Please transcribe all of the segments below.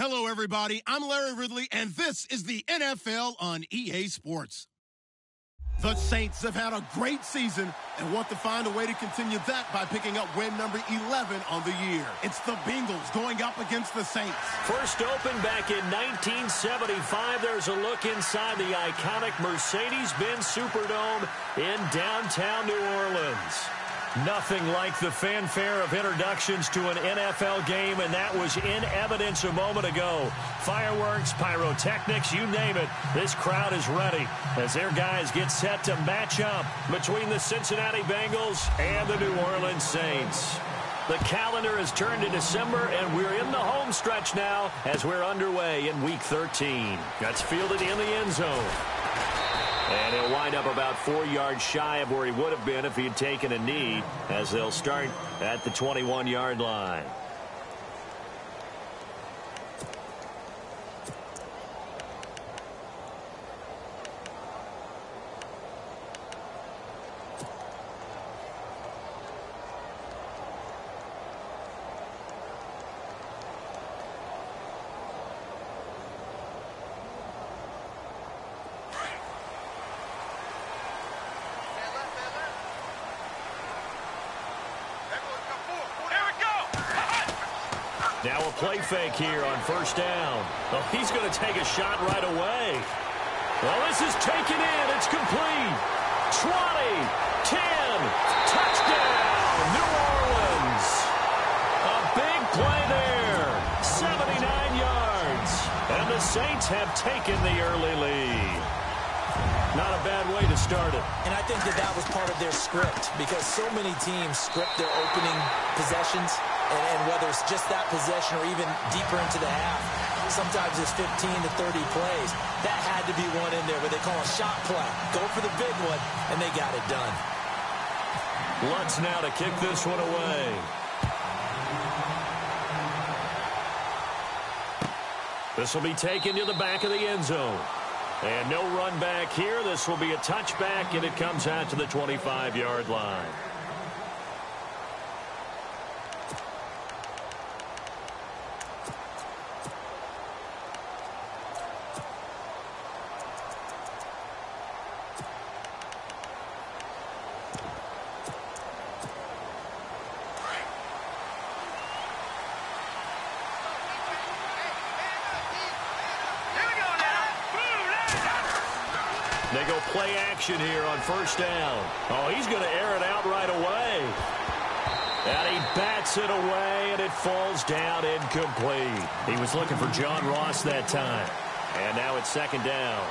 Hello, everybody. I'm Larry Ridley, and this is the NFL on EA Sports. The Saints have had a great season and want to find a way to continue that by picking up win number 11 on the year. It's the Bengals going up against the Saints. First opened back in 1975. There's a look inside the iconic Mercedes-Benz Superdome in downtown New Orleans. Nothing like the fanfare of introductions to an NFL game, and that was in evidence a moment ago. Fireworks, pyrotechnics, you name it. This crowd is ready as their guys get set to match up between the Cincinnati Bengals and the New Orleans Saints. The calendar has turned to December, and we're in the home stretch now as we're underway in Week 13. That's fielded in the end zone. And he'll wind up about 4 yards shy of where he would have been if he had taken a knee, as they'll start at the 21-yard line. Now a play fake here on first down. Oh, he's going to take a shot right away. Well, this is taken in. It's complete. 20, 10, touchdown, New Orleans. A big play there, 79 yards. And the Saints have taken the early lead. Not a bad way to start it. And I think that was part of their script, because so many teams script their opening possessions, and whether it's just that possession or even deeper into the half, sometimes it's 15 to 30 plays. That had to be one in there where they call a shot play. Go for the big one, and they got it done. Lutz now to kick this one away. This will be taken to the back of the end zone. And no run back here. This will be a touchback, and it comes out to the 25-yard line. They go play action here on first down. Oh, he's going to air it out right away. And he bats it away, and it falls down incomplete. He was looking for John Ross that time. And now it's second down.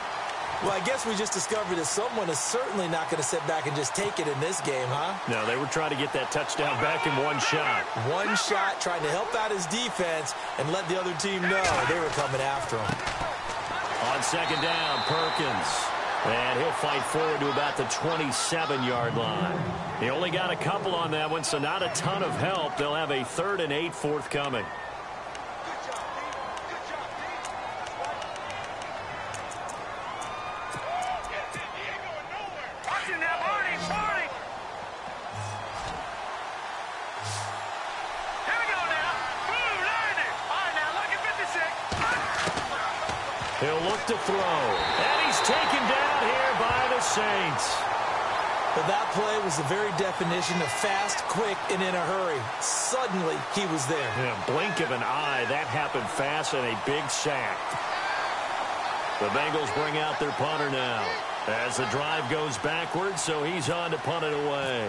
Well, I guess we just discovered that someone is certainly not going to sit back and just take it in this game, huh? No, they were trying to get that touchdown back in one shot. One shot, trying to help out his defense and let the other team know they were coming after him. On second down, Perkins. And he'll fight forward to about the 27-yard line. He only got a couple on that one, so not a ton of help. They'll have a 3rd and 8 forthcoming. He'll look to throw. And he's taken down here by the Saints. Well, that play was the very definition of fast, quick, and in a hurry. Suddenly, he was there. Yeah, blink of an eye. That happened fast and a big sack. The Bengals bring out their punter now as the drive goes backwards, so he's on to punt it away.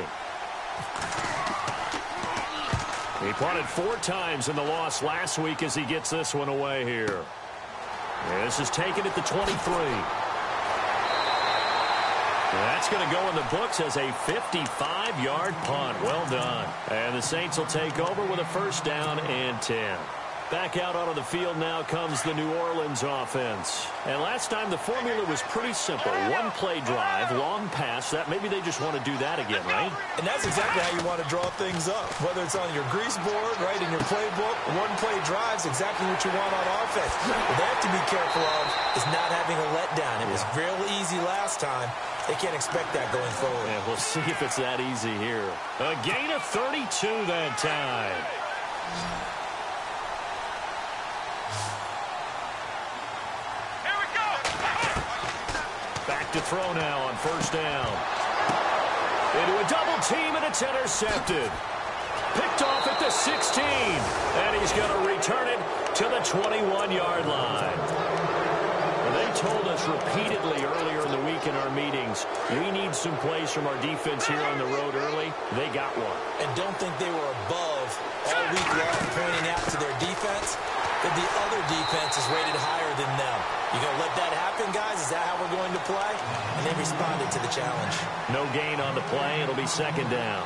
He punted 4 times in the loss last week as he gets this one away here. This is taken at the 23. That's going to go in the books as a 55-yard punt. Well done. And the Saints will take over with a first down and 10. Back out onto the field now comes the New Orleans offense. And last time the formula was pretty simple. One play drive, long pass. That maybe they just want to do that again, right? And that's exactly how you want to draw things up. Whether it's on your grease board, right, in your playbook, one play drive's exactly what you want on offense. What they have to be careful of is not having a letdown. It was real easy last time. They can't expect that going forward. Yeah, we'll see if it's that easy here. A gain of 32 that time. back to throw now on first down. Into a double team, and it's intercepted. Picked off at the 16, and he's going to return it to the 21-yard line. And they told us repeatedly earlier in the week in our meetings, we need some plays from our defense here on the road early. They got one. And don't think they were above all week long pointing out to their defense that the other defense is rated higher than them. You going to let that happen, guys? Is that how we're going to play? And they responded to the challenge. No gain on the play. It'll be second down.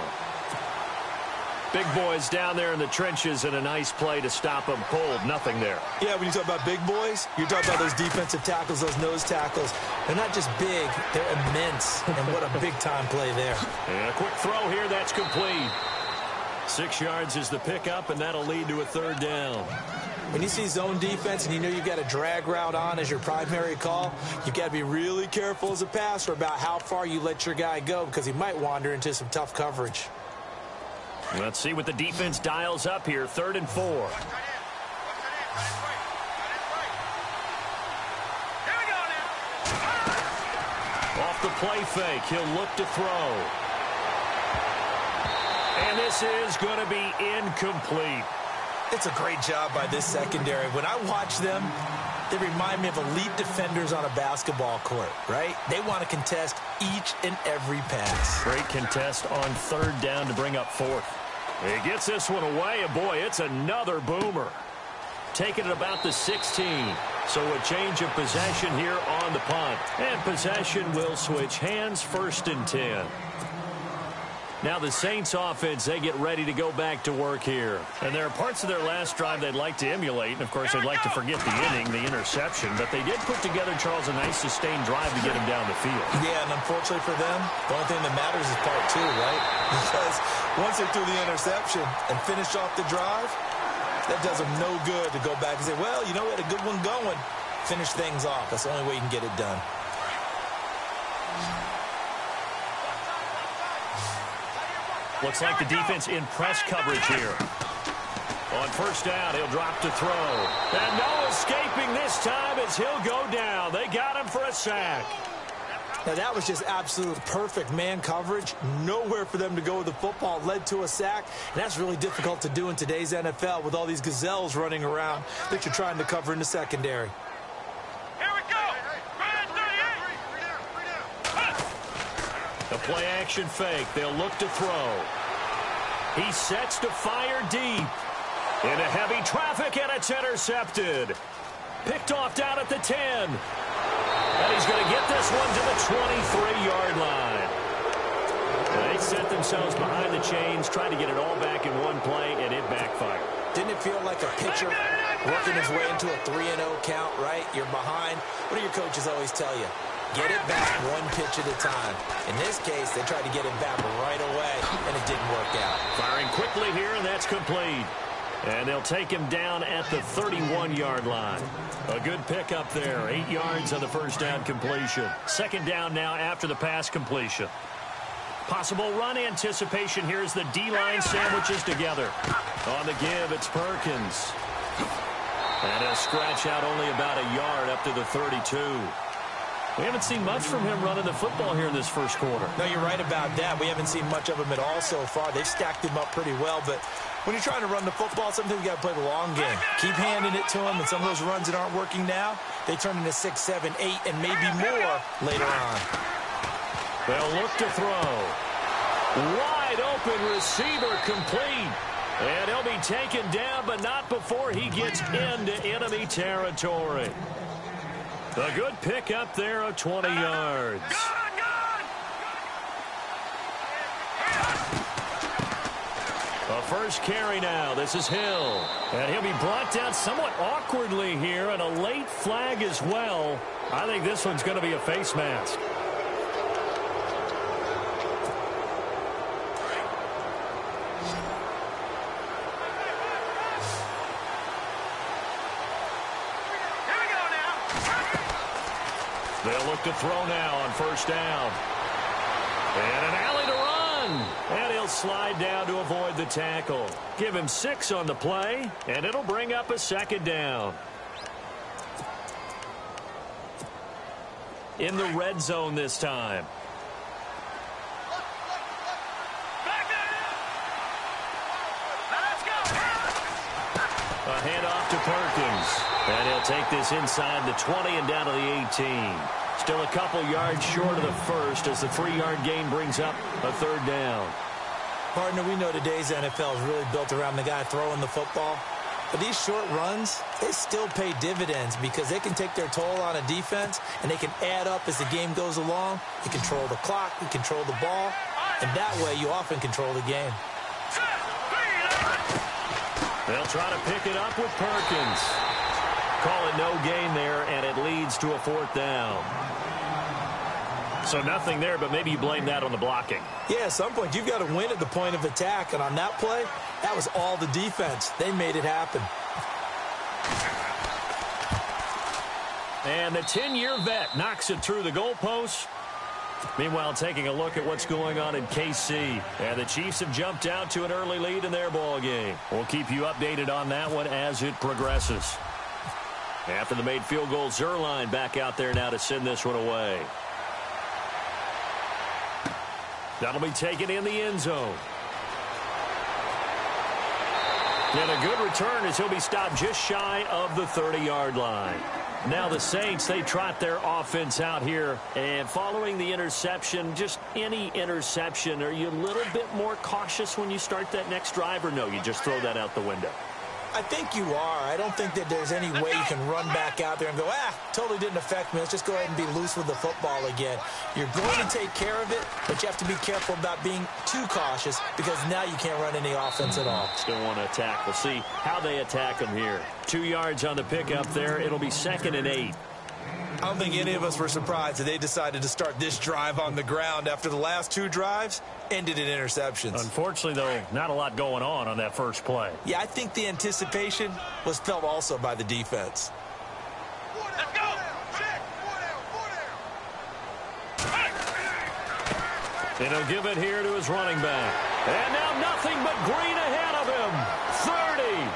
Big boys down there in the trenches, and a nice play to stop them cold. Nothing there. Yeah, when you talk about big boys, you're talking about those defensive tackles, those nose tackles. They're not just big, they're immense. And what a big-time play there. And a quick throw here, that's complete. 6 yards is the pickup, and that'll lead to a third down. When you see zone defense and you know you've got a drag route on as your primary call, you've got to be really careful as a passer about how far you let your guy go because he might wander into some tough coverage. Let's see what the defense dials up here. 3rd and 4. Off the play fake, he'll look to throw. And this is going to be incomplete. It's a great job by this secondary. When I watch them, they remind me of elite defenders on a basketball court, right? They want to contest each and every pass. Great contest on 3rd down to bring up 4th. He gets this one away, and boy, it's another boomer. Taking it about the 16. So a change of possession here on the punt. And possession will switch hands, 1st and 10. Now the Saints offense, they get ready to go back to work here. And there are parts of their last drive they'd like to emulate. And, of course, they'd like to forget the inning, the interception. But they did put together, Charles, a nice sustained drive to get him down the field. Yeah, and unfortunately for them, the only thing that matters is part 2, right? Because once they threw the interception and finished off the drive, that does them no good to go back and say, well, you know, we had a good one going. Finish things off. That's the only way you can get it done. Looks like the defense in press coverage here. On 1st down, he'll drop to throw. And no escaping this time as he'll go down. They got him for a sack. Now, that was just absolute perfect man coverage. Nowhere for them to go with the football. Led to a sack. And that's really difficult to do in today's NFL with all these gazelles running around that you're trying to cover in the secondary. The play action fake. They'll look to throw. He sets to fire deep. Into heavy traffic, and it's intercepted. Picked off down at the 10. And he's going to get this one to the 23-yard line. They set themselves behind the chains, tried to get it all back in one play, and it backfired. Didn't it feel like a pitcher working his way into a 3-0 count, right? You're behind. What do your coaches always tell you? Get it back one pitch at a time. In this case, they tried to get it back right away, and it didn't work out. Firing quickly here, and that's complete. And they'll take him down at the 31-yard line. A good pickup there. 8 yards on the first down completion. 2nd down now after the pass completion. Possible run anticipation here as the D-line sandwiches together. On the give, it's Perkins. And a scratch out only about a yard up to the 32. We haven't seen much from him running the football here in this first quarter. No, you're right about that. We haven't seen much of him at all so far. They've stacked him up pretty well, but when you're trying to run the football, sometimes you got to play the long game. Keep handing it to him, and some of those runs that aren't working now, they turn into 6, 7, 8, and maybe more later on. They'll look to throw. Wide open receiver complete. And he'll be taken down, but not before he gets into enemy territory. A good pickup there of 20 yards. A first carry now. This is Hill. And he'll be brought down somewhat awkwardly here, and a late flag as well. I think this one's going to be a face mask. They'll look to throw now on first down. And an alley to run. And he'll slide down to avoid the tackle. Give him 6 on the play, and it'll bring up a 2nd down. in the red zone this time. A handoff to Perkins. And he'll take this inside the 20 and down to the 18. Still a couple yards short of the first as the 3-yard gain brings up a third down. Partner, we know today's NFL is really built around the guy throwing the football. But these short runs, they still pay dividends because they can take their toll on a defense and they can add up as the game goes along. You control the clock, you control the ball, and that way you often control the game. They'll try to pick it up with Perkins. Call it no gain there, and it leads to a 4th down. So nothing there, but maybe you blame that on the blocking. Yeah, at some point you've got to win at the point of attack, and on that play, that was all the defense. They made it happen. And the 10-year vet knocks it through the goalpost. Meanwhile, taking a look at what's going on in KC. And the Chiefs have jumped out to an early lead in their ball game. We'll keep you updated on that one as it progresses. After the made field goal, Zuerlein back out there now to send this one away. That'll be taken in the end zone. And a good return as he'll be stopped just shy of the 30-yard line. Now the Saints, they trot their offense out here. And following the interception, just any interception, are you a little bit more cautious when you start that next drive, or no, you just throw that out the window? I think you are. I don't think that there's any way you can run back out there and go, totally didn't affect me. Let's just go ahead and be loose with the football again. You're going to take care of it, but you have to be careful about being too cautious because now you can't run any offense at all. Still want to attack. We'll see how they attack them here. 2 yards on the pickup there. It'll be 2nd and 8. I don't think any of us were surprised that they decided to start this drive on the ground after the last 2 drives ended in interceptions. Unfortunately, though, not a lot going on that first play. Yeah, I think the anticipation was felt also by the defense. Let's go! And he'll give it here to his running back. And now nothing but green ahead of him. 30,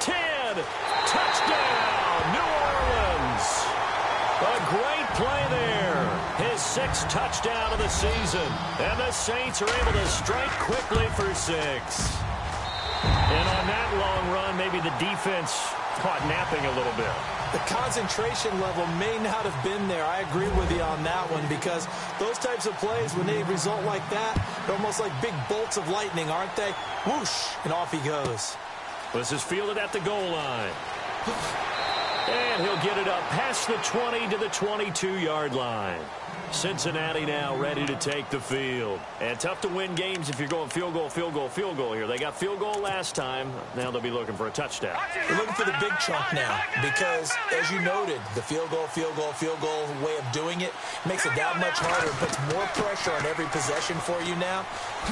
10, touchdown, New Orleans. A great play there. His 6th touchdown of the season. And the Saints are able to strike quickly for 6. And on that long run, maybe the defense caught napping a little bit. The concentration level may not have been there. I agree with you on that one because those types of plays, when they result like that, they're almost like big bolts of lightning, aren't they? Whoosh, and off he goes. This is fielded at the goal line. And he'll get it up past the 20 to the 22-yard line. Cincinnati now ready to take the field. And tough to win games if you're going field goal, field goal, field goal here. They got field goal last time. Now they'll be looking for a touchdown. They're looking for the big chunk now because, as you noted, the field goal way of doing it makes it that much harder and puts more pressure on every possession for you now.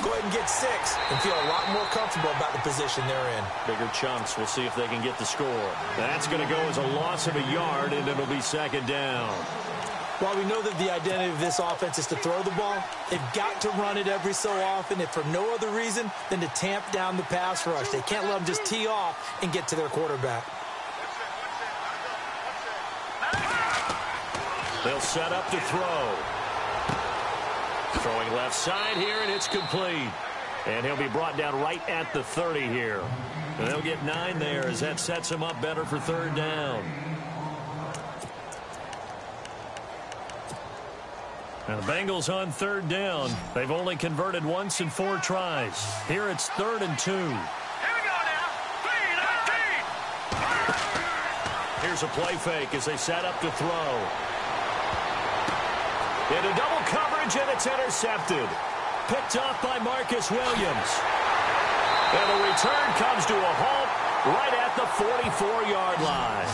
Go ahead and get 6 and feel a lot more comfortable about the position they're in. Bigger chunks. We'll see if they can get the score. That's going to go as a loss of a yard, and it'll be 2nd down. While we know that the identity of this offense is to throw the ball, they've got to run it every so often, if for no other reason than to tamp down the pass rush. They can't let them just tee off and get to their quarterback. They'll set up to throw. Throwing left side here, and it's complete. And he'll be brought down right at the 30 here. And they'll get 9 there as that sets him up better for 3rd down. And the Bengals on 3rd down. They've only converted once in 4 tries. Here it's 3rd and 2. Here we go now. 3-19. Here's a play fake as they set up to throw. Into double coverage, and it's intercepted. Picked off by Marcus Williams. And the return comes to a halt right at the 44-yard line.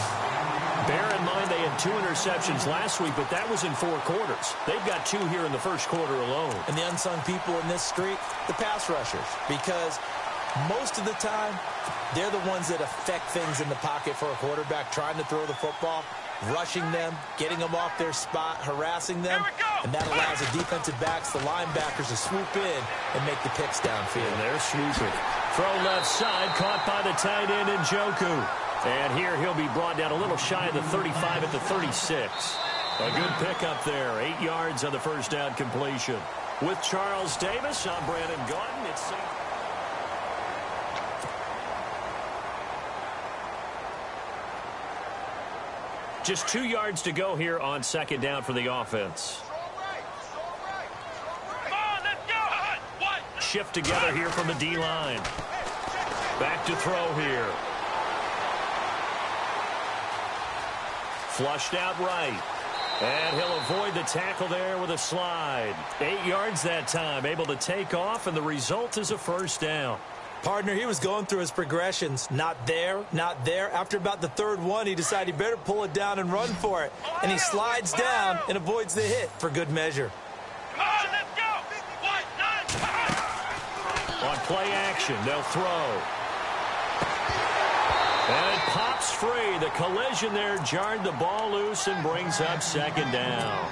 Bear in mind they had 2 interceptions last week, but that was in 4 quarters. They've got 2 here in the first quarter alone. And the unsung people in this streak, the pass rushers, because most of the time, they're the ones that affect things in the pocket for a quarterback, trying to throw the football, rushing them, getting them off their spot, harassing them, and that allows the defensive backs, the linebackers, to swoop in and make the picks downfield. And they're swooping. Throw left side, caught by the tight end Njoku. And here he'll be brought down a little shy of the 35 at the 36. A good pickup there. 8 yards on the first down completion. With Charles Davis, I'm Brandon Gaudin. It's just 2 yards to go here on second down for the offense. Come on, let's go. Shift together here from the D-line. Back to throw here. Flushed out right. And he'll avoid the tackle there with a slide. 8 yards that time, able to take off, and the result is a first down. Partner, he was going through his progressions. Not there, not there. After about the third one, he decided he better pull it down and run for it. And he slides down and avoids the hit for good measure. Come on, let's go. On play action, they'll throw. And it pops free. The collision there jarred the ball loose and brings up second down.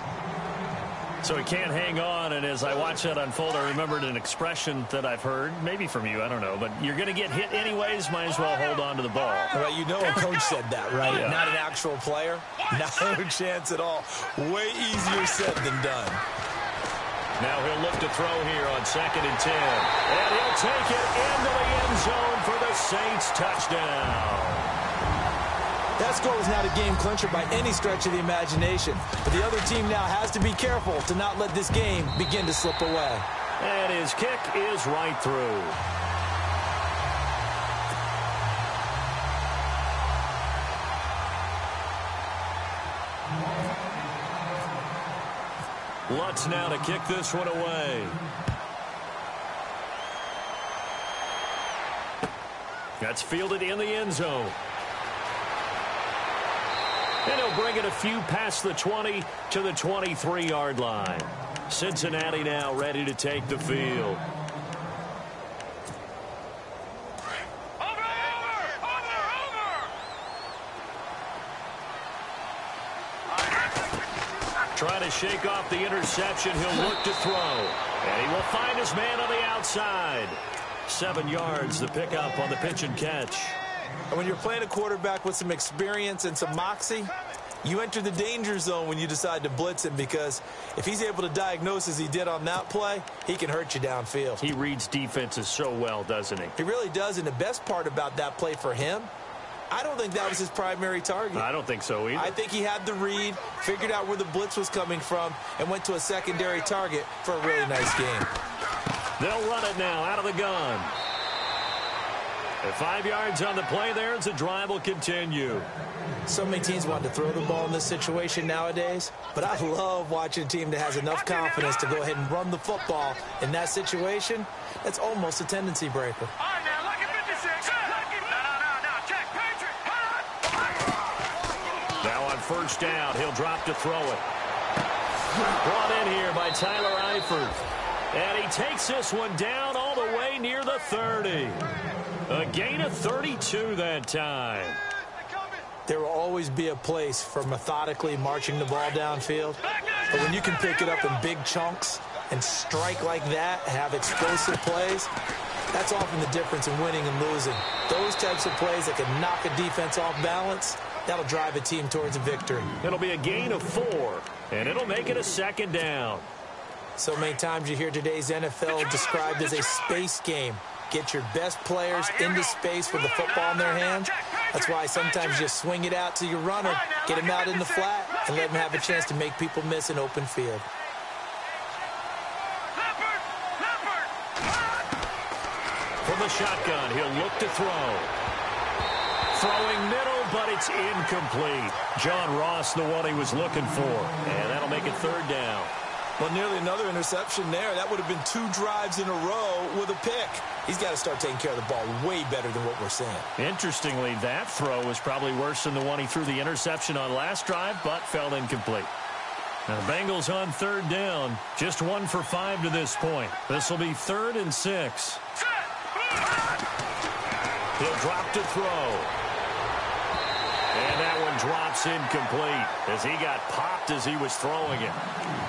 So he can't hang on, and as I watch that unfold, I remembered an expression that I've heard, maybe from you, I don't know, but you're going to get hit anyways, might as well hold on to the ball. Well, you know a coach said that, right? Yeah. Not an actual player. No chance at all. Way easier said than done. Now he'll look to throw here on 2nd and 10. And he'll take it into the end zone for the Saints touchdown. That score was not a game clincher by any stretch of the imagination. But the other team now has to be careful to not let this game begin to slip away. And his kick is right through. Lutz now to kick this one away. That's fielded in the end zone. And he'll bring it a few past the 20 to the 23-yard line. Cincinnati now ready to take the field. Trying to shake off the interception. He'll look to throw. And he will find his man on the outside. 7 yards, the pickup on the pitch and catch. And when you're playing a quarterback with some experience and some moxie, you enter the danger zone when you decide to blitz him, because if he's able to diagnose as he did on that play, he can hurt you downfield. He reads defenses so well, doesn't he? He really does, and the best part about that play for him, I don't think that was his primary target. I don't think so either. I think he had the read, figured out where the blitz was coming from, and went to a secondary target for a really nice game. They'll run it now out of the gun. And 5 yards on the play there as the drive will continue. So many teams want to throw the ball in this situation nowadays, but I love watching a team that has enough confidence to go ahead and run the football in that situation. That's almost a tendency breaker. All right, now, look at 56. No, check. Patriot. Now on first down, he'll drop to throw it. Brought in here by Tyler Eifert. And he takes this one down all the way near the 30. A gain of 32 that time. There will always be a place for methodically marching the ball downfield. But when you can pick it up in big chunks and strike like that, have explosive plays, that's often the difference in winning and losing. Those types of plays that can knock a defense off balance, that'll drive a team towards a victory. It'll be a gain of 4, and it'll make it a second down. So many times you hear today's NFL described as a space game. Get your best players into space with the football in their hands. That's why sometimes you swing it out to your runner, get him out in the flat, and let him have a chance to make people miss an open field. From the shotgun, he'll look to throw. Throwing middle, but it's incomplete. John Ross, the one he was looking for. And that'll make it third down. Well, nearly another interception there. That would have been 2 drives in a row with a pick. He's got to start taking care of the ball way better than what we're seeing. Interestingly, that throw was probably worse than the one he threw the interception on last drive, but fell incomplete. Now, the Bengals on third down. Just 1 for 5 to this point. This will be 3rd and 6. He'll drop to throw. And that one drops incomplete as he got popped as he was throwing it.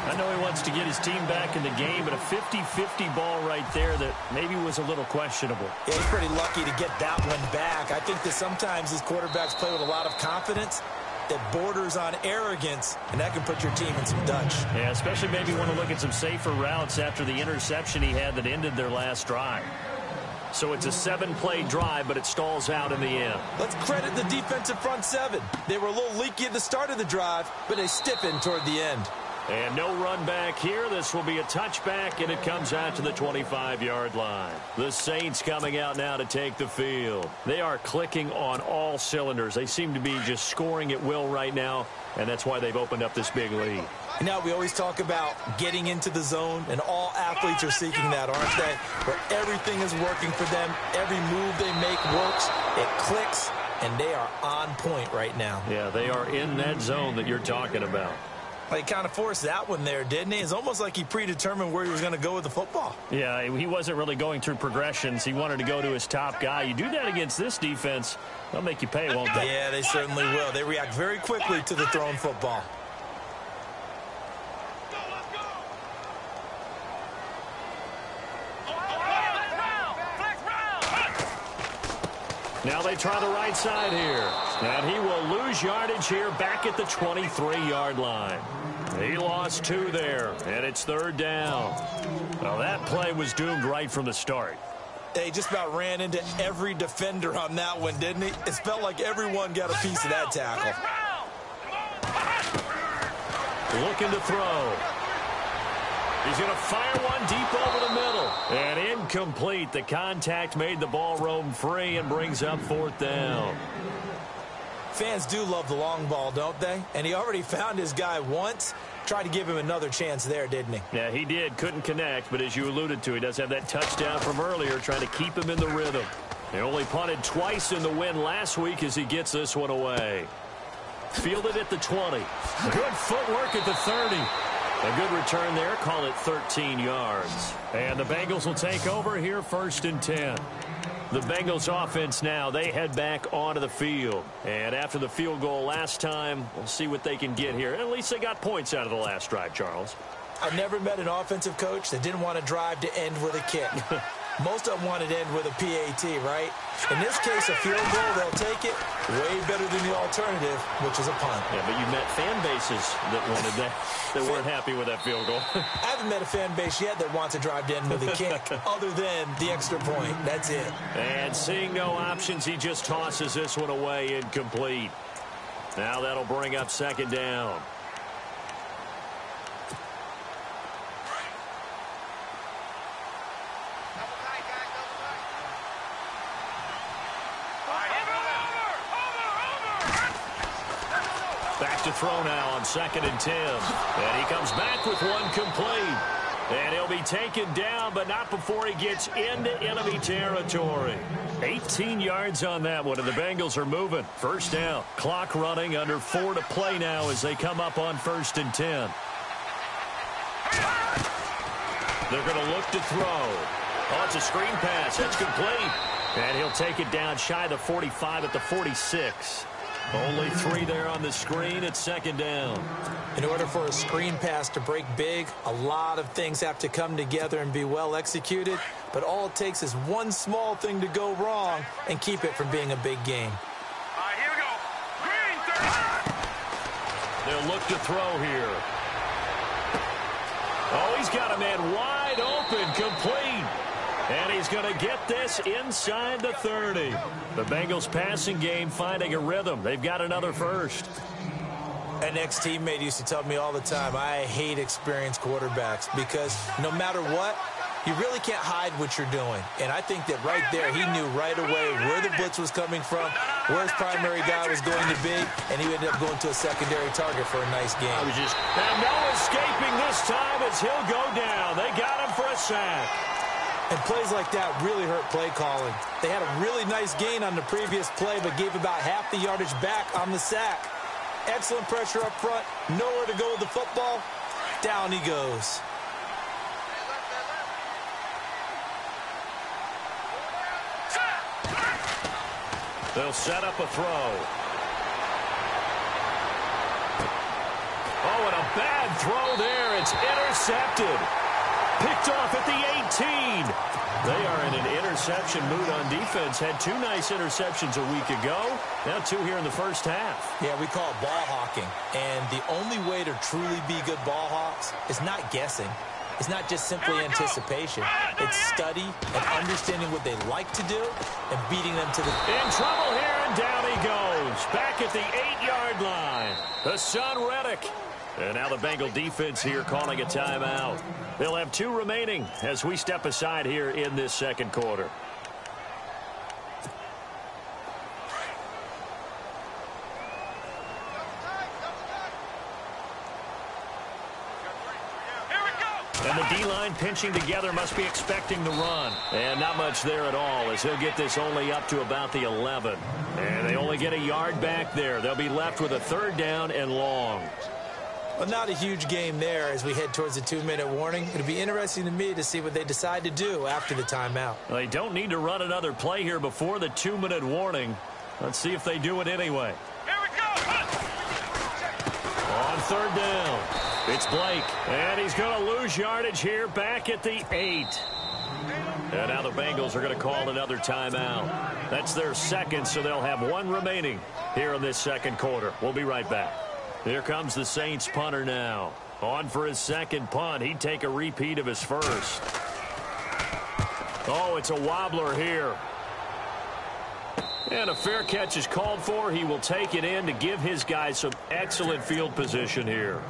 I know he wants to get his team back in the game, but a 50-50 ball right there that maybe was a little questionable. Yeah, he's pretty lucky to get that one back. I think that sometimes his quarterbacks play with a lot of confidence, that borders on arrogance, and that can put your team in some Dutch. Yeah, especially maybe want to look at some safer routes after the interception he had that ended their last drive. So it's a 7-play drive, but it stalls out in the end. Let's credit the defensive front seven. They were a little leaky at the start of the drive, but they stiffened toward the end. And no run back here. This will be a touchback, and it comes out to the 25-yard line. The Saints coming out now to take the field. They are clicking on all cylinders. They seem to be just scoring at will right now, and that's why they've opened up this big lead. Now, we always talk about getting into the zone, and all athletes are seeking that, aren't they? Where everything is working for them. Every move they make works. It clicks, and they are on point right now. Yeah, they are in that zone that you're talking about. He kind of forced that one there, didn't he? It's almost like he predetermined where he was going to go with the football. Yeah, he wasn't really going through progressions. He wanted to go to his top guy. You do that against this defense, they'll make you pay, won't they? Yeah, they certainly will. They react very quickly to the thrown football. Now they try the right side here. And he will lose yardage here back at the 23-yard line. He lost 2 there, and it's 3rd down. Well, that play was doomed right from the start. They just about ran into every defender on that one, didn't he? It felt like everyone got a piece of that tackle. Looking to throw. He's going to fire one deep over the middle. And incomplete. The contact made the ball roam free and brings up 4th down. Fans do love the long ball, don't they? And he already found his guy once. Tried to give him another chance there, didn't he? Yeah, he did. Couldn't connect, but as you alluded to, he does have that touchdown from earlier, trying to keep him in the rhythm. They only punted twice in the win last week as he gets this one away. Fielded at the 20. Good footwork at the 30. A good return there. Call it 13 yards. And the Bengals will take over here 1st and 10. The Bengals offense now, they head back onto the field. And after the field goal last time, we'll see what they can get here. At least they got points out of the last drive, Charles. I've never met an offensive coach that didn't want to drive to end with a kick. Most of them wanted to end with a PAT, right? In this case, a field goal, they'll take it way better than the alternative, which is a punt. Yeah, but you met fan bases that wanted that, that weren't happy with that field goal. I haven't met a fan base yet that wants to drive to end with a kick other than the extra point. That's it. And seeing no options, he just tosses this one away incomplete. Now that'll bring up 2nd down. Back to throw now on 2nd and 10. And he comes back with one complete. And he'll be taken down, but not before he gets into enemy territory. 18 yards on that one, and the Bengals are moving. 1st down. Clock running, under 4 to play now as they come up on 1st and 10. They're going to look to throw. Oh, it's a screen pass. That's complete. And he'll take it down shy of the 45 at the 46. Only 3 there on the screen at 2nd down. In order for a screen pass to break big, a lot of things have to come together and be well executed. But all it takes is one small thing to go wrong and keep it from being a big game. All right, here we go. Green, 30. They'll look to throw here. Oh, he's got a man wide open, complete. And he's going to get this inside the 30. The Bengals passing game finding a rhythm. They've got another first. An ex-teammate used to tell me all the time, I hate experienced quarterbacks because no matter what, you really can't hide what you're doing. And I think that right there, he knew right away where the blitz was coming from, where his primary guy was going to be, and he ended up going to a secondary target for a nice game. And no escaping this time as he'll go down. They got him for a sack. And plays like that really hurt play calling. They had a really nice gain on the previous play, but gave about half the yardage back on the sack. Excellent pressure up front. Nowhere to go with the football. Down he goes. They'll set up a throw. Oh, and a bad throw there. It's intercepted. Picked off at the 18. They are in an interception mood on defense. Had 2 nice interceptions a week ago. Now 2 here in the first half. Yeah, we call it ball hawking. And the only way to truly be good ball hawks is not guessing. It's not just simply anticipation. It's study and understanding what they like to do and beating them to the... In trouble here, and down he goes. Back at the 8-yard line. Hassan Reddick. And now the Bengal defense here calling a timeout. They'll have 2 remaining as we step aside here in this second quarter. And the D-line pinching together must be expecting the run. And not much there at all as he'll get this only up to about the 11. And they only get a yard back there. They'll be left with a 3rd down and long. Well, not a huge game there as we head towards the 2-minute warning. It'll be interesting to me to see what they decide to do after the timeout. Well, they don't need to run another play here before the 2-minute warning. Let's see if they do it anyway. Here we go. On 3rd down, it's Blake. And he's going to lose yardage here back at the 8. And now the Bengals are going to call another timeout. That's their 2nd, so they'll have 1 remaining here in this second quarter. We'll be right back. Here comes the Saints punter now. On for his 2nd punt. He'd take a repeat of his 1st. Oh, it's a wobbler here. And a fair catch is called for. He will take it in to give his guys some excellent field position here.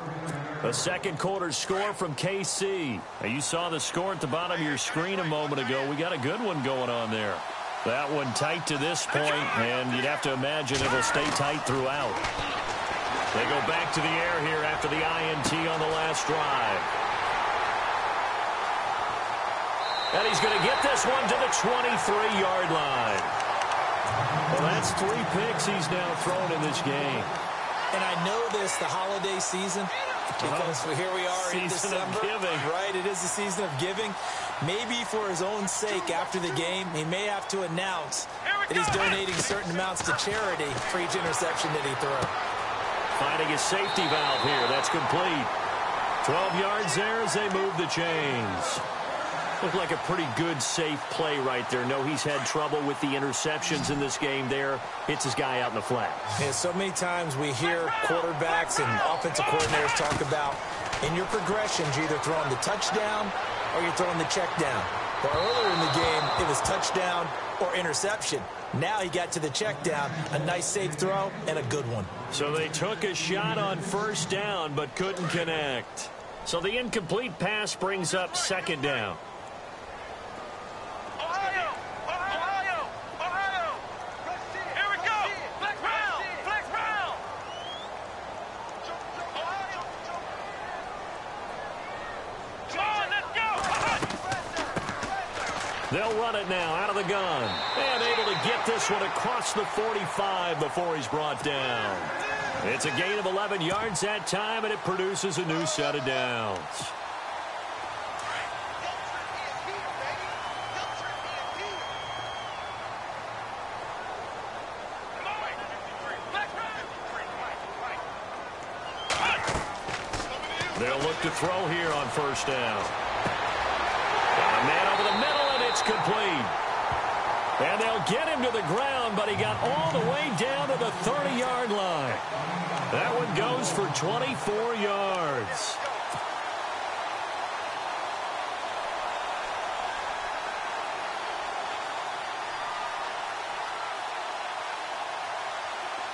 A second quarter score from KC. Now, you saw the score at the bottom of your screen a moment ago. We got a good one going on there. That one tight to this point, and you'd have to imagine it'll stay tight throughout. They go back to the air here after the INT on the last drive. And he's going to get this one to the 23-yard line. Well, that's 3 picks he's now thrown in this game. And I know this, the holiday season, because here we are in December. Season of giving. Right, it is the season of giving. Maybe for his own sake after the game, he may have to announce that he's donating certain amounts to charity for each interception that he throws. Finding his safety valve here. That's complete. 12 yards there as they move the chains. Looked like a pretty good, safe play right there. No, he's had trouble with the interceptions in this game there. Hits his guy out in the flat. Yeah, so many times we hear quarterbacks and offensive coordinators talk about in your progressions, you're either throwing the touchdown or you're throwing the check down. Well, earlier in the game, it was touchdown or interception. Now he got to the check down, a nice safe throw, and a good one. So they took a shot on 1st down but couldn't connect. So the incomplete pass brings up 2nd down. Ohio! Ohio! Ohio! Here we go! Flex round! Flex round! Ohio! Come on, let's go! They'll run it now out of the gun. And able to get this one across the 45 before he's brought down. It's a gain of 11 yards that time, and it produces a new set of downs. They'll look to throw here on 1st down. And a man over the middle, and it's complete. And they'll get him to the ground, but he got all the way down to the 30-yard line. That one goes for 24 yards.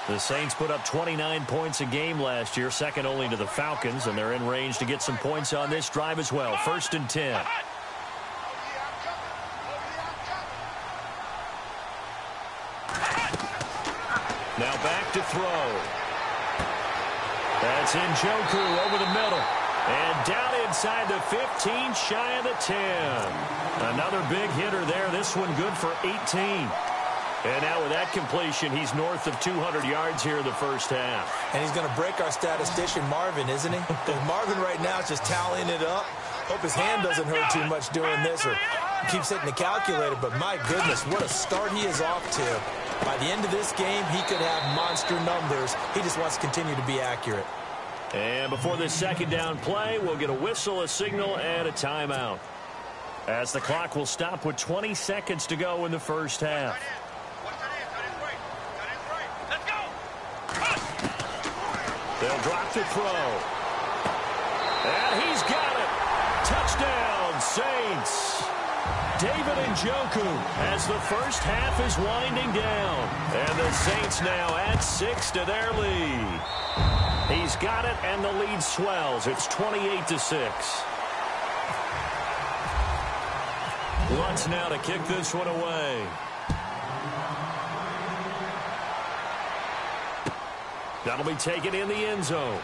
The Saints put up 29 points a game last year, second only to the Falcons, and they're in range to get some points on this drive as well. 1st and 10. Now back to throw. That's Njoku over the middle. And down inside the 15, shy of the 10. Another big hitter there. This one good for 18. And now with that completion, he's north of 200 yards here in the first half. And he's going to break our statistician, Marvin, isn't he? Because Marvin right now is just tallying it up. Hope his hand doesn't hurt too much doing this or keeps hitting the calculator. But my goodness, what a start he is off to. By the end of this game, he could have monster numbers. He just wants to continue to be accurate. And before this second down play, we'll get a whistle, a signal, and a timeout, as the clock will stop with 20 seconds to go in the first half. They'll drop the throw. And he's got it. Touchdown, Saints. David Njoku as the first half is winding down. And the Saints now add 6 to their lead. He's got it, and the lead swells. It's 28-6. Lutz now to kick this one away. That'll be taken in the end zone.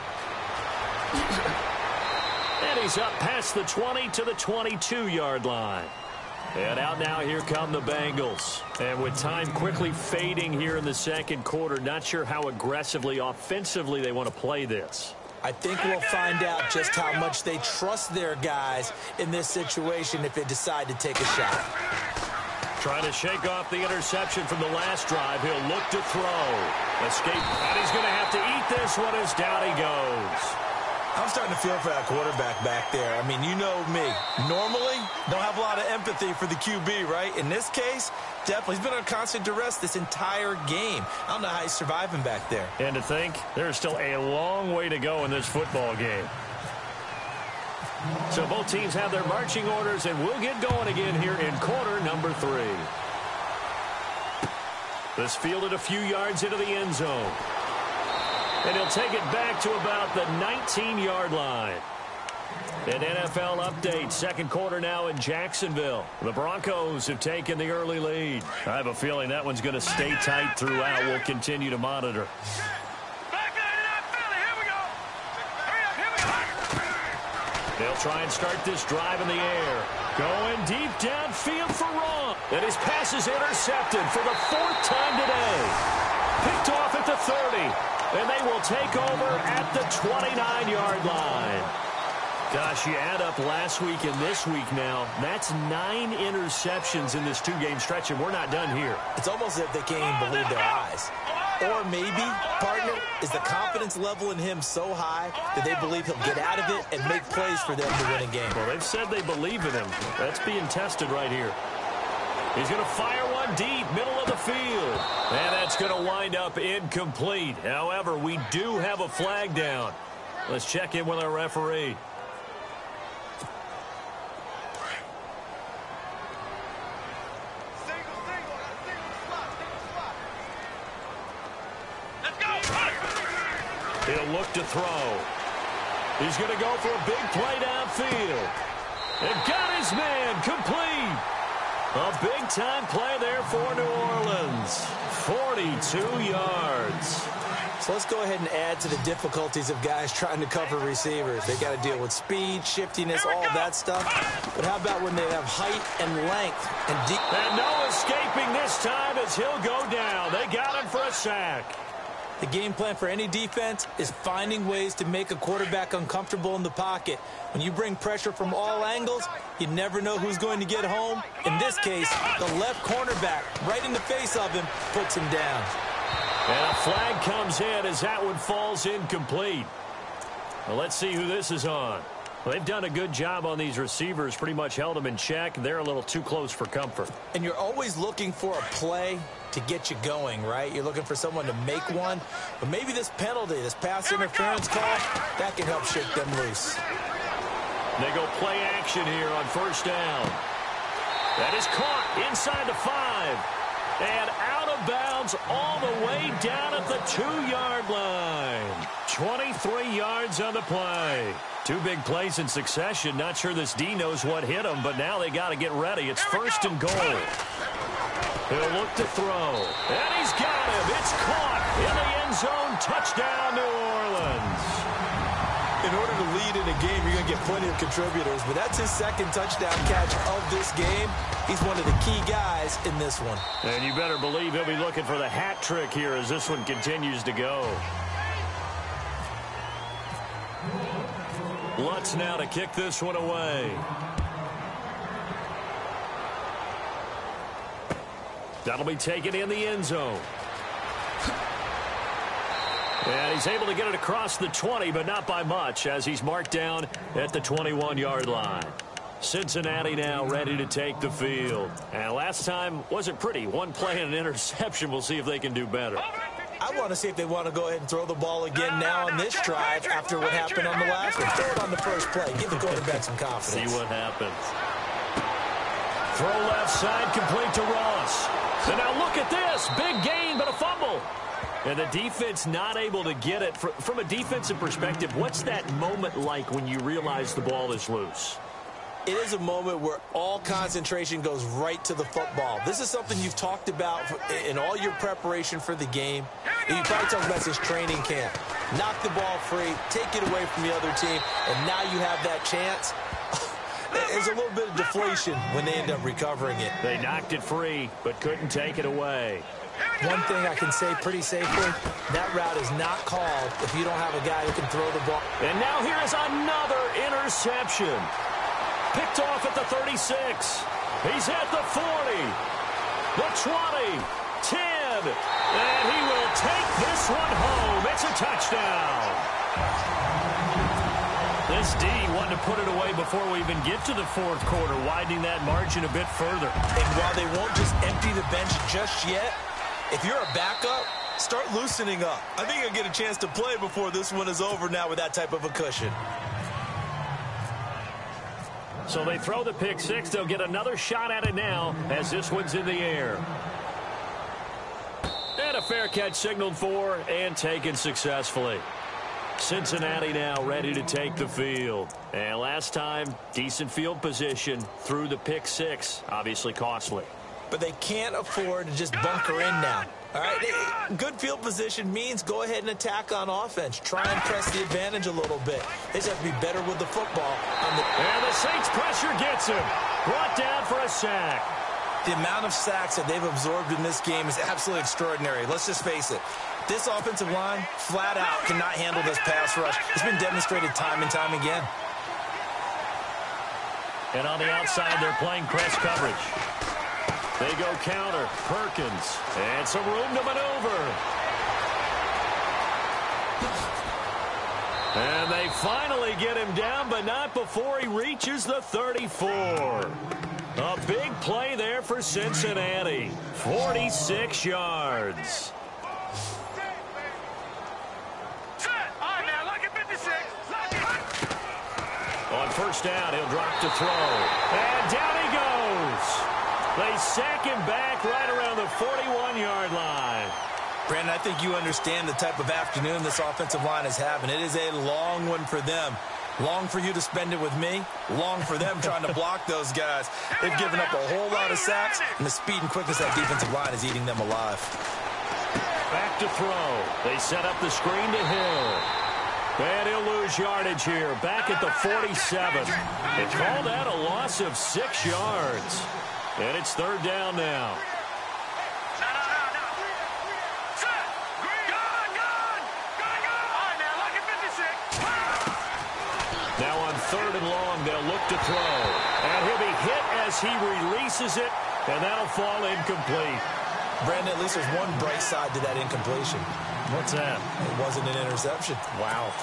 And he's up past the 20 to the 22-yard line. And out now, here come the Bengals. And with time quickly fading here in the second quarter, not sure how aggressively, offensively they want to play this. I think we'll find out just how much they trust their guys in this situation if they decide to take a shot. Trying to shake off the interception from the last drive. He'll look to throw. Escape. And he's going to have to eat this one as down he goes. I'm starting to feel for that quarterback back there. I mean, you know me. Normally, don't have a lot of empathy for the QB, right? In this case, definitely. He's been under constant duress this entire game. I don't know how he's surviving back there. And to think, there's still a long way to go in this football game. So both teams have their marching orders, and we'll get going again here in quarter number 3. This fielded a few yards into the end zone. And he'll take it back to about the 19-yard line. An NFL update. Second quarter now in Jacksonville. The Broncos have taken the early lead. I have a feeling that one's going to stay tight throughout. We'll continue to monitor. They'll try and start this drive in the air. Going deep downfield for Ron. And his pass is intercepted for the 4th time today. Picked off at the 30. And they will take over at the 29-yard line. Gosh, you add up last week and this week now, that's 9 interceptions in this 2-game stretch, and we're not done here. It's almost as if they can't even believe their eyes. Or maybe, partner, is the confidence level in him so high that they believe he'll get out of it and make plays for them to win a game. Well, they've said they believe in him. That's being tested right here. He's going to fire one deep, middle of the field. And that's going to wind up incomplete. However, we do have a flag down. Let's check in with our referee. He'll look to throw. He's going to go for a big play downfield. And got his man complete. A big-time play there for New Orleans. 42 yards. So let's go ahead and add to the difficulties of guys trying to cover receivers. They got to deal with speed, shiftiness, all that stuff. But how about when they have height and length and deep? And no escaping this time as he'll go down. They got him for a sack. The game plan for any defense is finding ways to make a quarterback uncomfortable in the pocket. When you bring pressure from all angles, you never know who's going to get home. In this case, the left cornerback, right in the face of him, puts him down. And a flag comes in as that one falls incomplete. Well, let's see who this is on. Well, they've done a good job on these receivers, pretty much held them in check. They're a little too close for comfort. And you're always looking for a play to get you going, right? You're looking for someone to make one. But maybe this penalty, this pass interference call, that can help shake them loose. They go play action here on first down. That is caught inside the 5. And out of bounds all the way down at the 2-yard line. 23 yards on the play. 2 big plays in succession. Not sure this D knows what hit him, but now they got to get ready. It's first and goal. He'll look to throw. And he's got him. It's caught in the end zone. Touchdown, New Orleans. In order to lead in a game, you're going to get plenty of contributors, but that's his second touchdown catch of this game. He's one of the key guys in this one. And you better believe he'll be looking for the hat trick here as this one continues to go. Lutz now to kick this one away. That'll be taken in the end zone. And he's able to get it across the 20, but not by much, as he's marked down at the 21-yard line. Cincinnati now ready to take the field. And last time wasn't pretty. One play and an interception. We'll see if they can do better. I want to see if they want to go ahead and throw the ball again now on this drive after what happened on the last one. Throw it on the first play. Give the quarterback some confidence. See what happens. Throw left side, complete to Ross. And now look at this. Big gain, but a fumble. And the defense not able to get it. From a defensive perspective, what's that moment like when you realize the ball is loose? It is a moment where all concentration goes right to the football. This is something you've talked about in all your preparation for the game. You probably talked about since training camp. Knock the ball free, take it away from the other team, and now you have that chance. There's a little bit of deflation when they end up recovering it. They knocked it free, but couldn't take it away. One thing I can say pretty safely, that route is not called if you don't have a guy who can throw the ball. And now here is another interception. Picked off at the 36. He's at the 40, the 20, 10, and he will take this one home. It's a touchdown. This D wanted to put it away before we even get to the fourth quarter, widening that margin a bit further. And while they won't just empty the bench just yet, if you're a backup, start loosening up. I think you'll get a chance to play before this one is over now with that type of a cushion. So they throw the pick six. They'll get another shot at it now as this one's in the air. And a fair catch signaled for and taken successfully. Cincinnati now ready to take the field. And last time, decent field position through the pick six. Obviously costly. But they can't afford to just bunker in now. All right, good field position means go ahead and attack on offense. Try and press the advantage a little bit. They just have to be better with the football. And the Saints pressure gets him. Brought down for a sack. The amount of sacks that they've absorbed in this game is absolutely extraordinary. Let's just face it. This offensive line, flat out, cannot handle this pass rush. It's been demonstrated time and time again. And on the outside, they're playing press coverage. They go counter. Perkins. And some room to maneuver. And they finally get him down, but not before he reaches the 34. A big play there for Cincinnati. 46 yards. On first down, he'll drop to throw. And down he goes. They sack him back right around the 41-yard line. Brandon, I think you understand the type of afternoon this offensive line is having. It is a long one for them. Long for you to spend it with me. Long for them trying to block those guys. They've given up a whole lot of sacks, and the speed and quickness of that defensive line is eating them alive. Back to throw. They set up the screen to Hill. And he'll lose yardage here. Back at the 47. They call that a loss of 6 yards. And it's third down now. Now on third and long, they'll look to throw. And he'll be hit as he releases it, and that'll fall incomplete. Brandon, at least there's one bright side to that incompletion. What's that? It wasn't an interception. Wow.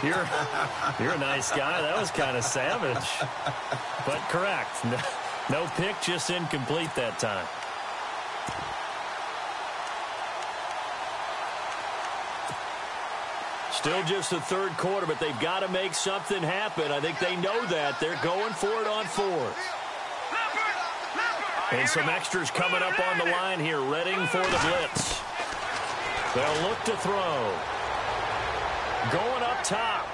You're a nice guy. That was kind of savage. But correct. No pick, just incomplete that time. Still just the third quarter, but they've got to make something happen. I think they know that. They're going for it on fourth. And some extras coming up on the line here, readying for the blitz. They'll look to throw. Going up top.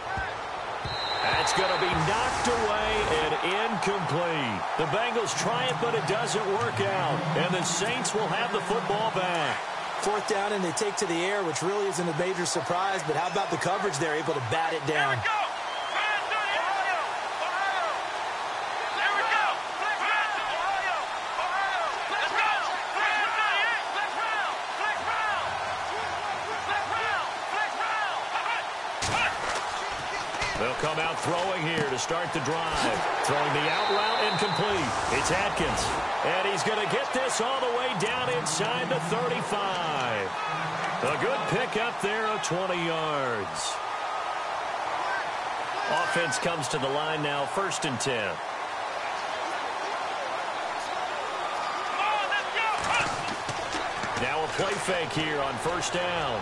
That's going to be knocked away and incomplete. The Bengals try it, but it doesn't work out. And the Saints will have the football back. Fourth down, and they take to the air, which really isn't a major surprise. But how about the coverage there, able to bat it down? They'll come out throwing here to start the drive. Throwing the out route incomplete. It's Atkins. And he's going to get this all the way down inside the 35. A good pickup there of 20 yards. Offense comes to the line now, 1st and 10. Now a play fake here on 1st down.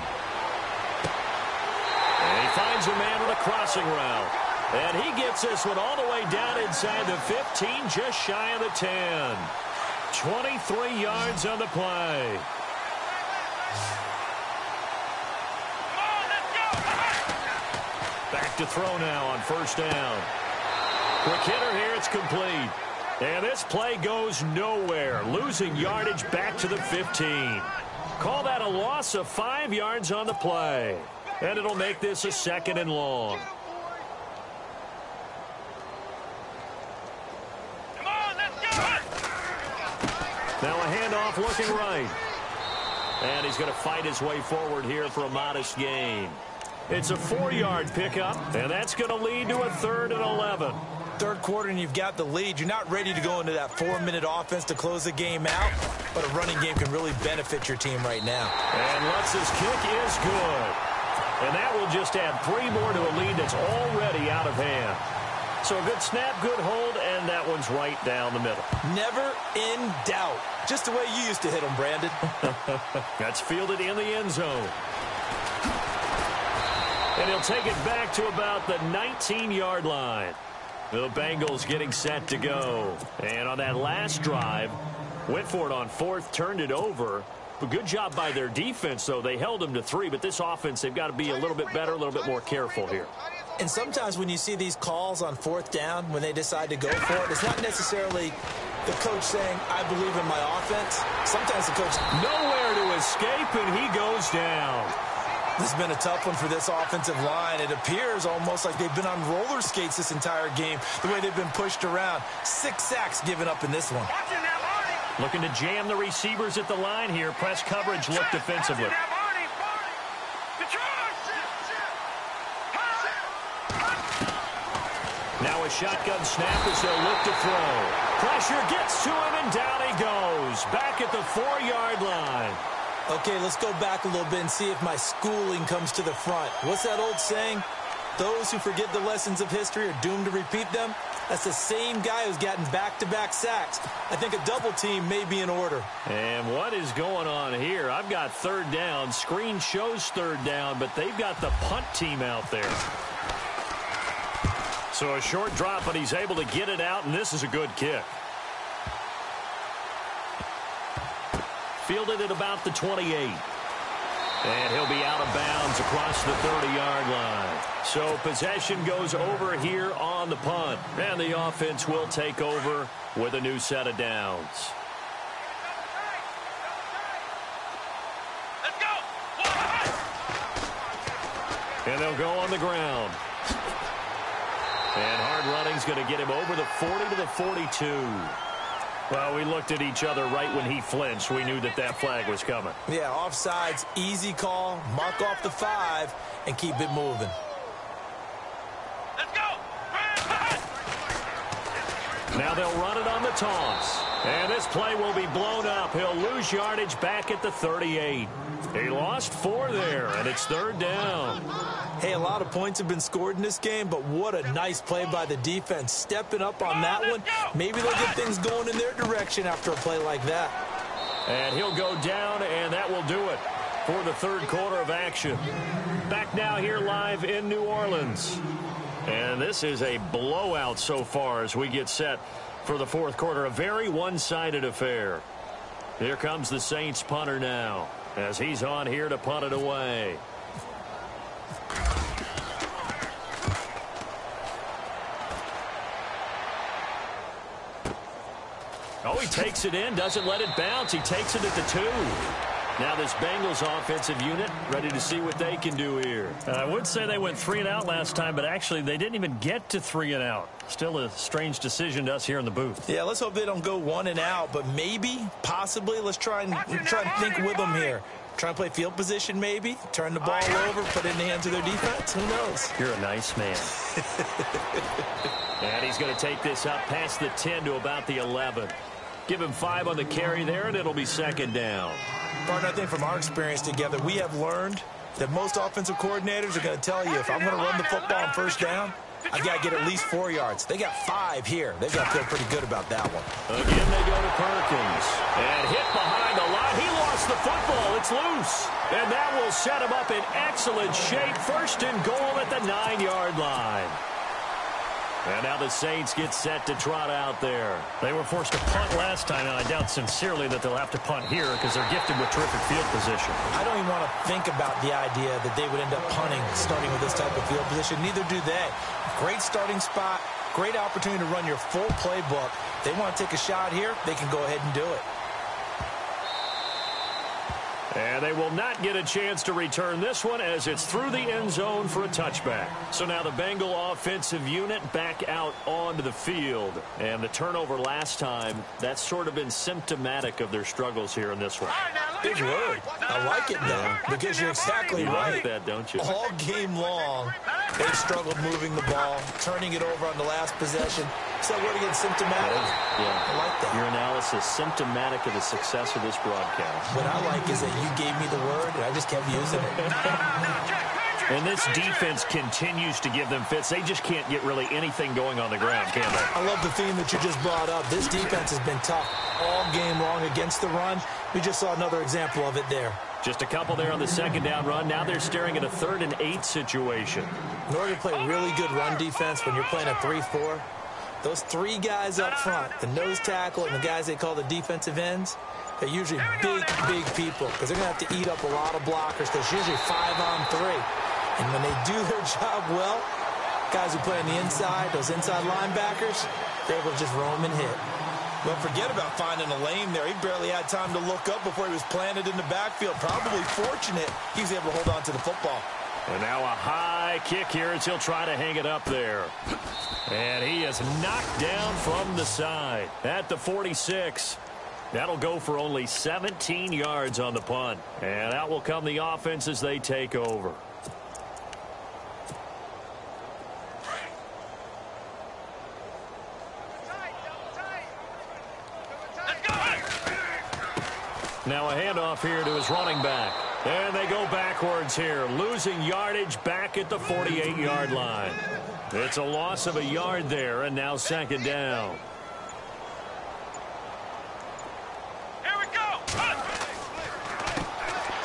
And he finds a man with a crossing route. And he gets this one all the way down inside the 15, just shy of the 10. 23 yards on the play. Back to throw now on 1st down. Quick hitter here, it's complete. And this play goes nowhere, losing yardage back to the 15. Call that a loss of 5 yards on the play. And it'll make this a 2nd and long. Now a handoff looking right. And he's going to fight his way forward here for a modest gain. It's a 4-yard pickup, and that's going to lead to a 3rd and 11. Third quarter and you've got the lead. You're not ready to go into that 4-minute offense to close the game out, but a running game can really benefit your team right now. And Lutz's kick is good. And that will just add 3 more to a lead that's already out of hand. So a good snap, good hold, and that one's right down the middle. Never in doubt. Just the way you used to hit them, Brandon. That's fielded in the end zone. And he'll take it back to about the 19-yard line. The Bengals getting set to go. And on that last drive, went for it on 4th, turned it over. But good job by their defense, though. They held them to 3, but this offense, they've got to be a little bit better, a little bit more careful here. And sometimes when you see these calls on 4th down, when they decide to go for it, it's not necessarily the coach saying, I believe in my offense. Sometimes the coach... Nowhere to escape, and he goes down. This has been a tough one for this offensive line. It appears almost like they've been on roller skates this entire game, the way they've been pushed around. 6 sacks given up in this one. Looking to jam the receivers at the line here. Press coverage look defensively. Now a shotgun snap as they'll look to throw. Pressure gets to him, and down he goes. Back at the 4-yard line. Okay, let's go back a little bit and see if my schooling comes to the front. What's that old saying? Those who forget the lessons of history are doomed to repeat them. That's the same guy who's gotten back-to-back sacks. I think a double team may be in order. And what is going on here? I've got 3rd down. Screen shows 3rd down, but they've got the punt team out there. So a short drop, but he's able to get it out, and this is a good kick. Fielded at about the 28. And he'll be out of bounds across the 30-yard line. So possession goes over here on the punt. And the offense will take over with a new set of downs. Let's go. And they'll go on the ground. And hard running's going to get him over the 40 to the 42. Well, we looked at each other right when he flinched. We knew that that flag was coming. Yeah, offsides, easy call, mark off the 5, and keep it moving. Let's go. Now they'll run it on the toss. And this play will be blown up. He'll lose yardage back at the 38. He lost 4 there, and it's 3rd down. Hey, a lot of points have been scored in this game, but what a nice play by the defense. Stepping up on that one. Maybe they'll get things going in their direction after a play like that. And he'll go down, and that will do it for the 3rd quarter of action. Back now here live in New Orleans. And this is a blowout so far as we get set for the 4th quarter. A very one-sided affair. Here comes the Saints punter now as he's on here to punt it away. Oh, he takes it in, doesn't let it bounce. He takes it at the 2. Now this Bengals offensive unit ready to see what they can do here. I would say they went 3 and out last time, but actually they didn't even get to 3 and out. Still a strange decision to us here in the booth. Yeah, let's hope they don't go 1 and out, but maybe, possibly, let's try and think with them here. Try and play field position maybe, turn the ball over, put it in the hands of their defense. Who knows? You're a nice man. And he's going to take this up past the 10 to about the 11. Give him 5 on the carry there, and it'll be 2nd down. Partner, I think from our experience together, we have learned that most offensive coordinators are going to tell you, if I'm going to run the football on first down, I've got to get at least 4 yards. They got 5 here. They've got to feel pretty good about that one. Again, they go to Perkins. And hit behind the line. He lost the football. It's loose. And that will set him up in excellent shape. First and goal at the 9-yard line. And now the Saints get set to trot out there. They were forced to punt last time, and I doubt sincerely that they'll have to punt here because they're gifted with terrific field position. I don't even want to think about the idea that they would end up punting starting with this type of field position. Neither do they. Great starting spot, great opportunity to run your full playbook. They want to take a shot here, they can go ahead and do it. And they will not get a chance to return this one as it's through the end zone for a touchback. So now the Bengal offensive unit back out onto the field. And the turnover last time, that's sort of been symptomatic of their struggles here in this one. Big word. I like it, though, because you're exactly right. Like that, don't you? All game long, they've struggled moving the ball, turning it over on the last possession. So word again, symptomatic. Yeah. I like that. Your analysis, symptomatic of the success of this broadcast. What I like is that you gave me the word, and I just kept using it. And this defense continues to give them fits. They just can't get really anything going on the ground, can they? I love the theme that you just brought up. This defense has been tough all game long against the run. We just saw another example of it there. Just a couple there on the second down run. Now they're staring at a 3rd and 8 situation. In order to play really good run defense when you're playing a 3-4, those 3 guys up front, the nose tackle and the guys they call the defensive ends, they're usually big people because they're going to have to eat up a lot of blockers because it's usually 5-on-3. And when they do their job well, guys who play on the inside, those inside linebackers, they're able to just roam and hit. Don't forget about finding a lane there. He barely had time to look up before he was planted in the backfield. Probably fortunate he was able to hold on to the football. And now a high kick here as he'll try to hang it up there. And he is knocked down from the side at the 46. That'll go for only 17 yards on the punt. And out will come the offense as they take over. Now a handoff here to his running back. And they go backwards here, losing yardage back at the 48-yard line. It's a loss of a yard there, and now second down. Here we go.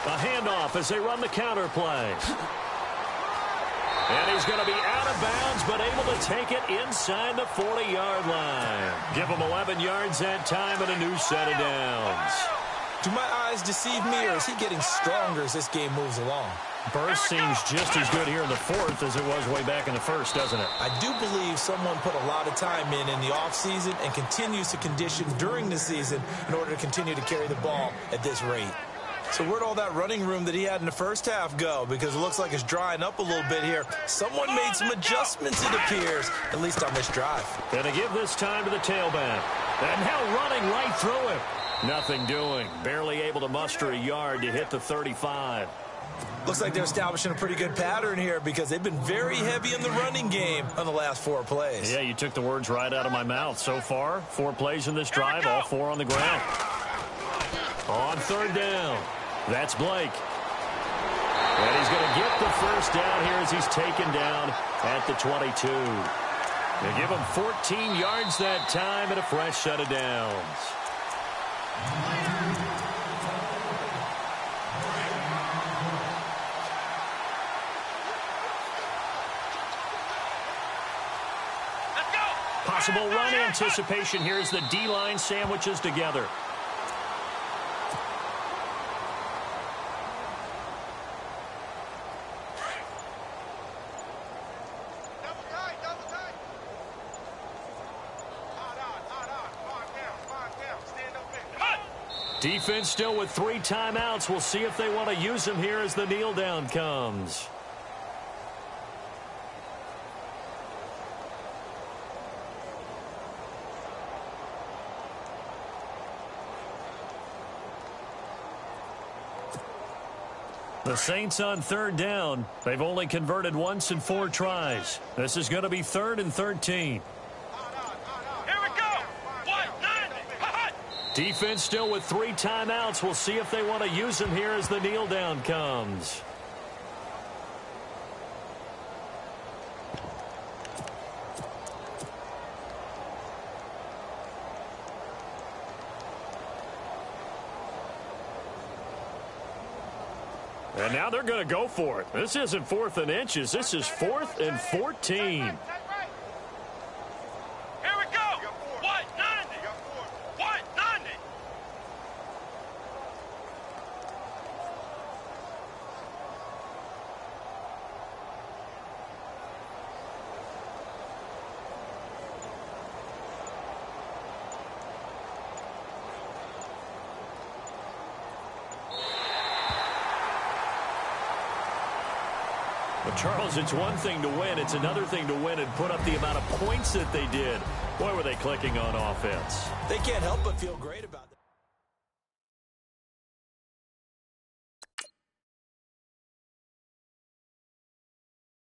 A handoff as they run the counter play. And he's going to be out of bounds, but able to take it inside the 40-yard line. Give him 11 yards that time and a new set of downs. Do my eyes deceive me, or is he getting stronger as this game moves along? Burst seems just as good here in the 4th as it was way back in the 1st, doesn't it? I do believe someone put a lot of time in the offseason and continues to condition during the season in order to continue to carry the ball at this rate. So where'd all that running room that he had in the first half go? Because it looks like it's drying up a little bit here. Someone made some adjustments, it appears, at least on this drive. Gonna give this time to the tailback. And now running right through him. Nothing doing. Barely able to muster a yard to hit the 35. Looks like they're establishing a pretty good pattern here because they've been very heavy in the running game on the last 4 plays. Yeah, you took the words right out of my mouth. So far, 4 plays in this drive, all 4 on the ground. On third down, that's Blake. And he's going to get the first down here as he's taken down at the 22. They give him 14 yards that time and a fresh set of downs. Possible run anticipation here as the D-line sandwiches together. Defense still with 3 timeouts. We'll see if they want to use them here as the kneel down comes. The Saints on third down. They've only converted once in 4 tries. This is going to be 3rd and 13. Here we go. 1, 9, Defense still with 3 timeouts. We'll see if they want to use them here as the kneel down comes. And now they're going to go for it. This isn't 4th and inches. This is 4th and 14. But Charles, it's one thing to win. It's another thing to win and put up the amount of points that they did. Boy, were they clicking on offense. They can't help but feel great about it.